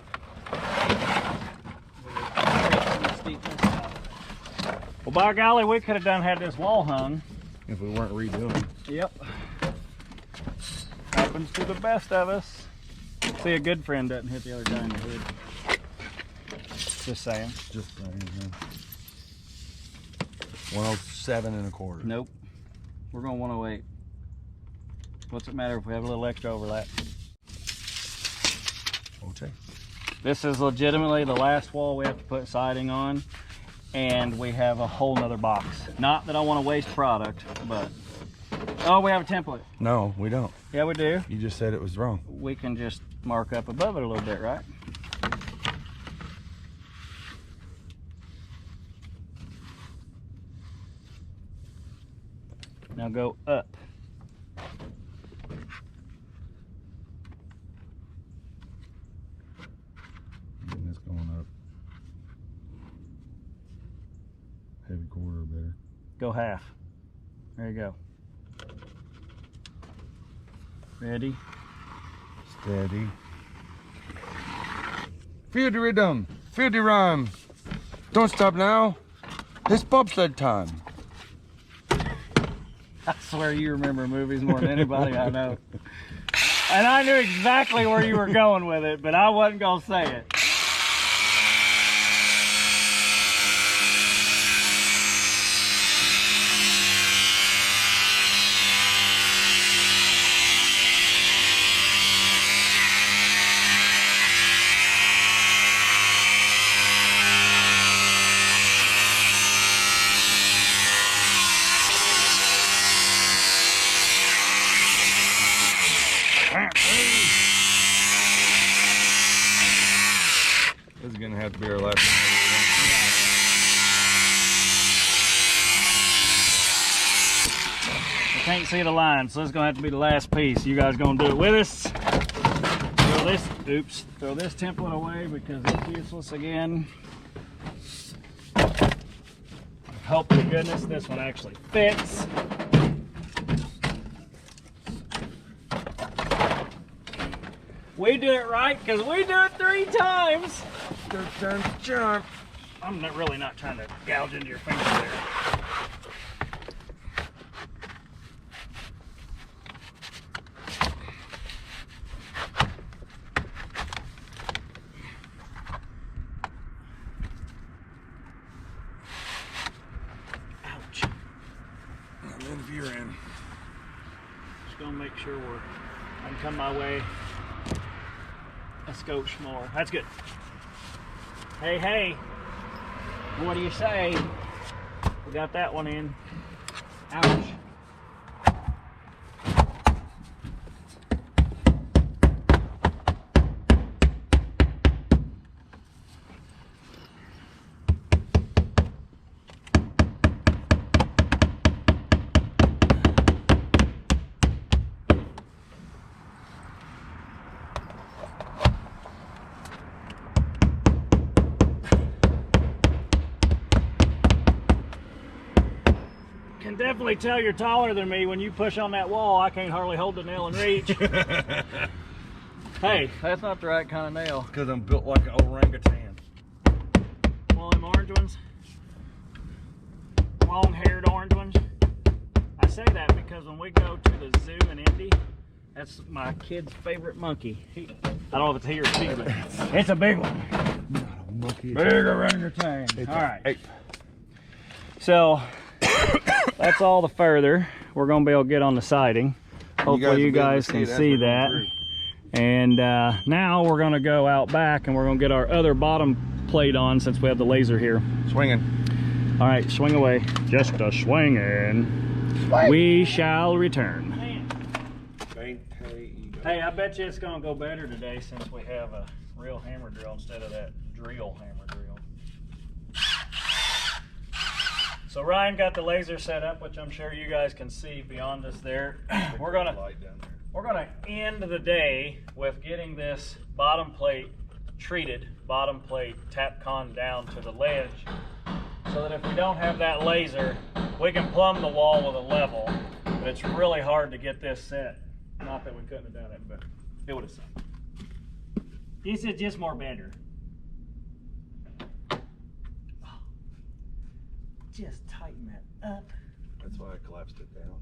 Well, by golly, we could have had this wall hung. If we weren't redoing. Yep. Happens to the best of us. See, a good friend doesn't hit the other guy in the head. Just saying. Just saying. 107 1/4. Nope. We're going 108. What's it matter if we have a little extra overlap? Okay. This is legitimately the last wall we have to put siding on, and we have a whole nother box. Not that I want to waste product, but oh, we have a template. No, we don't. Yeah, we do. You just said it was wrong. We can just mark up above it a little bit, right? Now go up. And it's going up. Heavy quarter better. Go half. There you go. Ready? Steady. Feel the rhythm. Feel the rhyme. Don't stop now. It's bobsled time. I swear you remember movies more than anybody I know. And I knew exactly where you were going with it, but I wasn't going to say it. This is going to have to be our last one. I can't see the line, so it's going to have to be the last piece. You guys going to do it with us? Throw this template away because it's useless again. Hope to goodness this one actually fits. We do it right because we do it 3 times. Jump. I'm really not trying to gouge into your finger there. you're in. Just gonna make sure I can come my way a scotch more. That's good. Hey, hey, what do you say? We got that one in. Ouch. Can definitely tell you're taller than me when you push on that wall. I can't hardly hold the nail in reach. Hey, that's not the right kind of nail. Because I'm built like an orangutan. One of them orange ones. Long-haired orange ones. I say that because when we go to the zoo in Indy, that's my kid's favorite monkey. I don't know if it's he or she, but it's a big one. Not a monkey. Big orangutan. All right. Ape. So that's all the further we're going to be able to get on the siding. Hopefully you guys can see that. And now we're going to go out back and we're going to get our other bottom plate on since we have the laser here. Swinging. All right, swing away. Just a swinging. Swing. We shall return. Hey, I bet you it's going to go better today since we have a real hammer drill instead of that drill hammer drill. So Ryan got the laser set up, which I'm sure you guys can see beyond us there. We're gonna end the day with getting this bottom plate treated, bottom plate Tapcon down to the ledge, so that if we don't have that laser, we can plumb the wall with a level. But it's really hard to get this set. Not that we couldn't have done it, but it would have sucked. This is just more better. Just tighten that up. That's why I collapsed it down.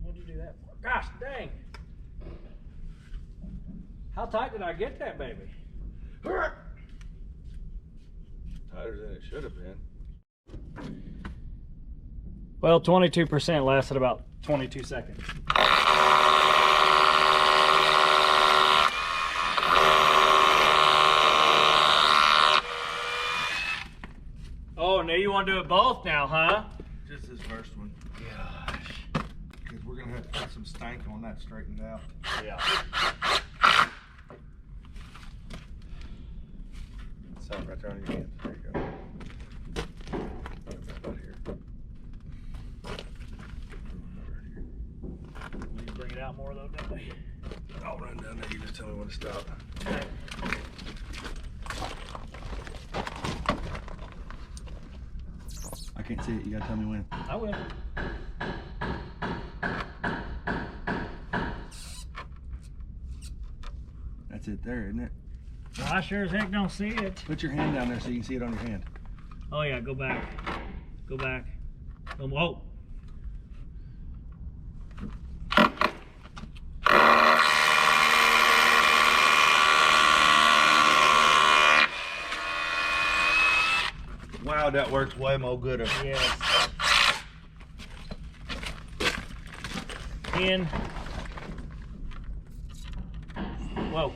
What'd you do that for? Gosh dang. How tight did I get that baby? Tighter than it should have been. Well, 22% lasted about 22 seconds. Oh, now you want to do it both now, huh? Just this first one. Gosh. Because we're going to have to put some stank on that straightened out. Yeah. Something right there on your hand. There you go. Right here. Will you bring it out more though, don't they? I'll run down there. You just tell me when to stop. Okay. I can't see it. You gotta tell me when. I will. That's it there, isn't it? Well, I sure as heck don't see it. Put your hand down there so you can see it on your hand. Oh yeah, go back. Go back. Whoa. Wow, that works way more gooder. Yes. In. Whoa.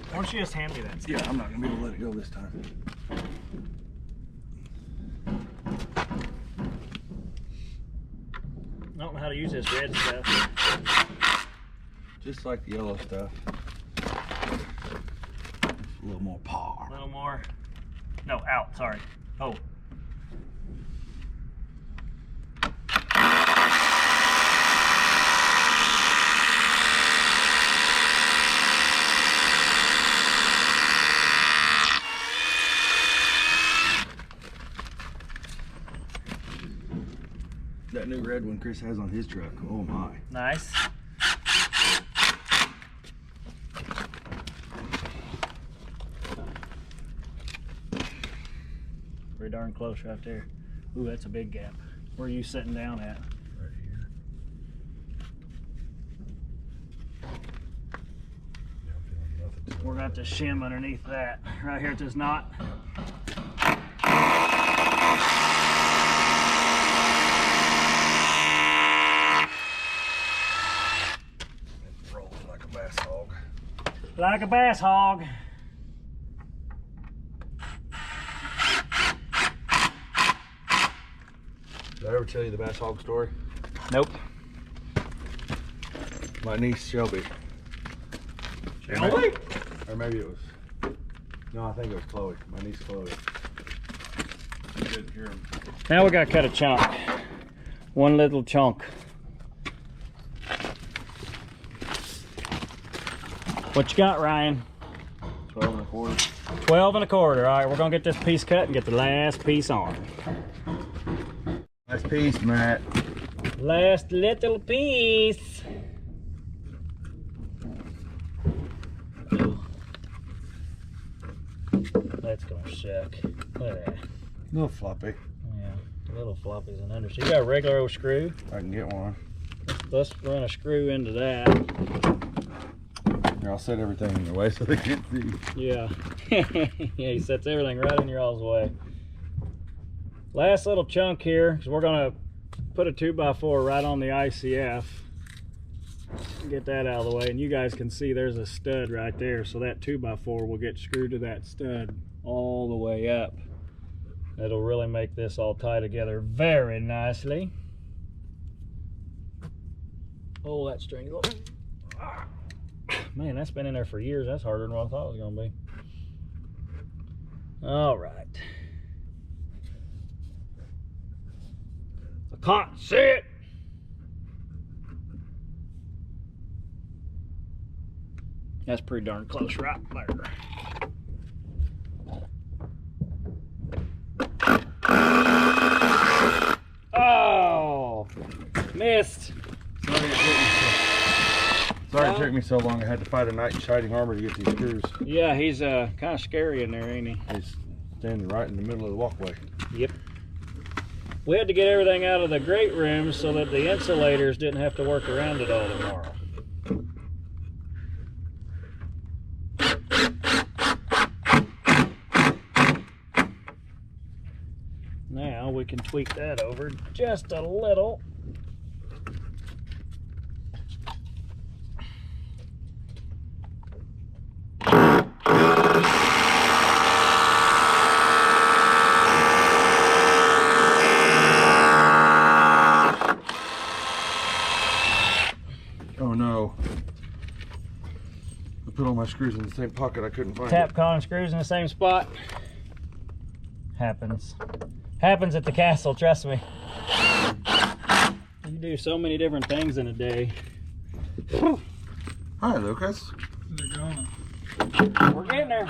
Why don't you just hand me that? Yeah, I'm not gonna be able to let it go this time. I don't know how to use this red stuff. Just like the yellow stuff. A little more power. A little more. No, out, sorry. Oh. That new red one Chris has on his truck. Oh my. Nice. Pretty darn close right there. Ooh, that's a big gap. Where are you sitting down at? Right here. Yeah, I'm feeling nothing to it. We're gonna got the shim underneath that, right here at this knot. It rolls like a bass hog. Like a bass hog. Did I ever tell you the bass hog story? Nope. My niece Shelby. Shelby? Or maybe it was. No, I think it was Chloe. My niece Chloe. I couldn't hear him. Now we gotta cut a chunk. One little chunk. What you got, Ryan? 12 and a quarter. 12 and a quarter. All right, we're gonna get this piece cut and get the last piece on. Nice piece, Matt. Last little piece. That's gonna suck. Look at that. A little floppy. Yeah, the little floppies and under. So you got a regular old screw. I can get one. Let's run a screw into that. Here, I'll set everything in your way so they can't see. Yeah. Yeah, he sets everything right in your all's way. Last little chunk here, because we're gonna put a 2x4 right on the ICF. Get that out of the way, and you guys can see there's a stud right there, so that 2x4 will get screwed to that stud all the way up. It'll really make this all tie together very nicely. Oh, that string. Man, that's been in there for years. That's harder than what I thought it was going to be. All right. I can't see it. That's pretty darn close right there. Oh, missed. Sorry it took me so long. I had to fight a knight in shining armor to get these screws. Yeah, he's kind of scary in there, ain't he? He's standing right in the middle of the walkway. Yep. We had to get everything out of the great room so that the insulators didn't have to work around it all tomorrow. Now we can tweak that over just a little. Oh no. I put all my screws in the same pocket. I couldn't find Tap it. con screws in the same spot. Happens. Happens at the castle, trust me. You do so many different things in a day. Hi, Lucas. They're going. We're getting there.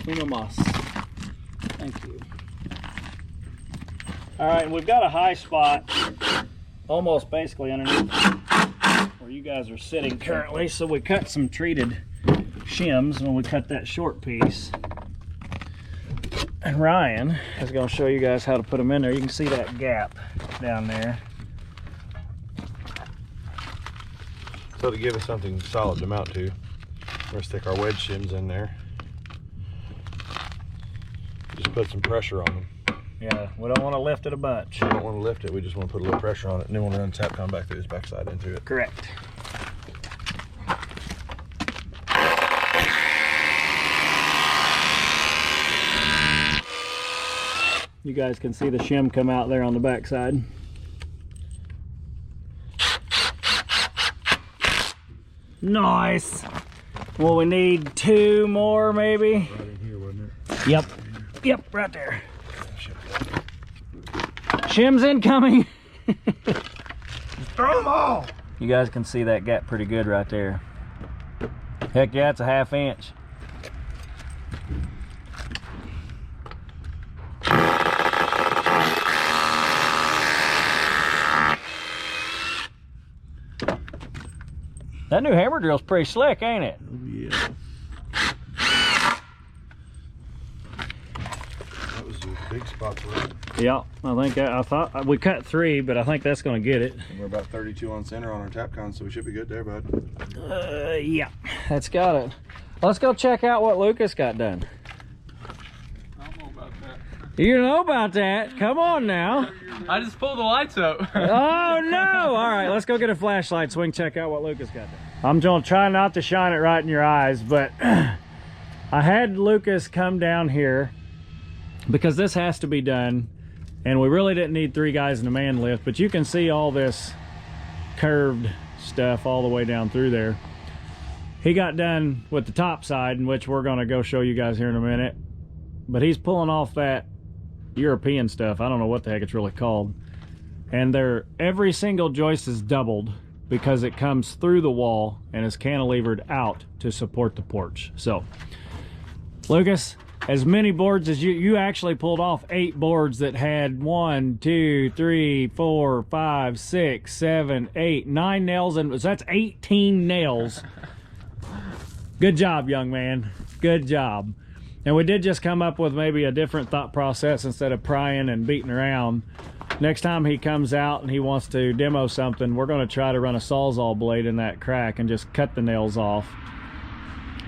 Uno mas. Thank you. All right, we've got a high spot almost basically underneath where you guys are sitting currently, so we cut some treated shims when we cut that short piece. And Ryan is going to show you guys how to put them in there. You can see that gap down there. So to give us something solid to mount to, we're going to stick our wedge shims in there. Just put some pressure on them. Yeah, we don't want to lift it a bunch. We don't want to lift it, we just want to put a little pressure on it, and then we'll run tap con back through this backside into it. Correct. You guys can see the shim come out there on the backside. Nice. Well, we need 2 more maybe. Right in here, wasn't it? Yep. Yep, right there. Shim's incoming. Throw them all! You guys can see that gap pretty good right there. Heck yeah, it's a 1/2 inch. That new hammer drill's pretty slick, ain't it? Oh yeah. That was big spots were. Yeah, I thought we cut 3, but I think that's going to get it. And we're about 32 on center on our TapCon, so we should be good there, bud. Yeah, that's got it. Let's go check out what Lucas got done. I don't know about that. You know about that? Come on now. I just pulled the lights up. Oh no! All right, let's go get a flashlight so we can check out what Lucas got done. I'm gonna try not to shine it right in your eyes, but I had Lucas come down here because this has to be done, and we really didn't need 3 guys in a man lift, but you can see all this curved stuff all the way down through there. He got done with the top side, in which we're gonna go show you guys here in a minute, but he's pulling off that European stuff. I don't know what the heck it's really called, and every single joist is doubled because it comes through the wall and is cantilevered out to support the porch. So Lucas, as many boards as you actually pulled off 8 boards that had 1, 2, 3, 4, 5, 6, 7, 8, 9 nails, and that's 18 nails. Good job, young man. Good job. And we did just come up with maybe a different thought process. Instead of prying and beating around, next time he comes out and he wants to demo something, we're going to try to run a Sawzall blade in that crack and just cut the nails off.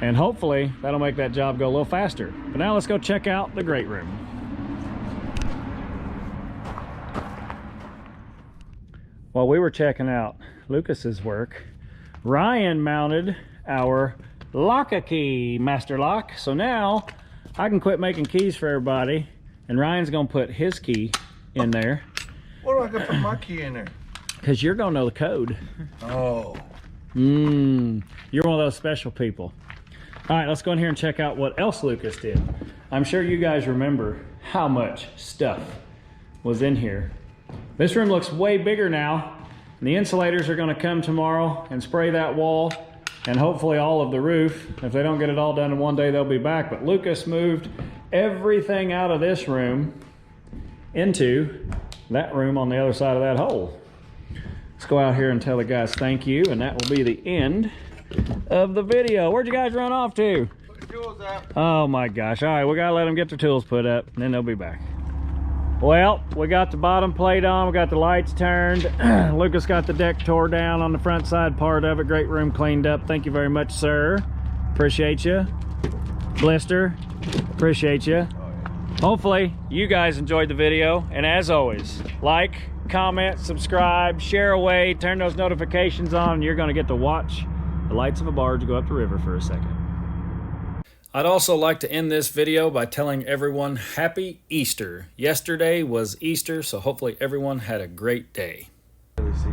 And hopefully that'll make that job go a little faster. But now let's go check out the great room. While we were checking out Lucas's work, Ryan mounted our lock-a-key master lock. So now I can quit making keys for everybody, and Ryan's gonna put his key in there. What do I gotta put my key in there? Because you're gonna know the code. Oh. You're one of those special people. All right, let's go in here and check out what else Lucas did. I'm sure you guys remember how much stuff was in here. This room looks way bigger now, and the insulators are gonna come tomorrow and spray that wall and hopefully all of the roof. If they don't get it all done in one day, they'll be back. But Lucas moved everything out of this room into that room on the other side of that hole. Let's go out here and tell the guys thank you, and that will be the end of the video. Where'd you guys run off to? Put the tools out. Oh my gosh. All right, we gotta let them get their tools put up, and then they'll be back. Well, we got the bottom plate on, we got the lights turned. Lucas got the deck tore down on the front side part of it. Great room cleaned up. Thank you very much, sir. Appreciate you. Blister, appreciate you. Hopefully you guys enjoyed the video, and as always, like, comment, subscribe, share away, turn those notifications on, and you're gonna get to watch the lights of a barge go up the river for a second. I'd also like to end this video by telling everyone Happy Easter. Yesterday was Easter, so hopefully everyone had a great day. Really see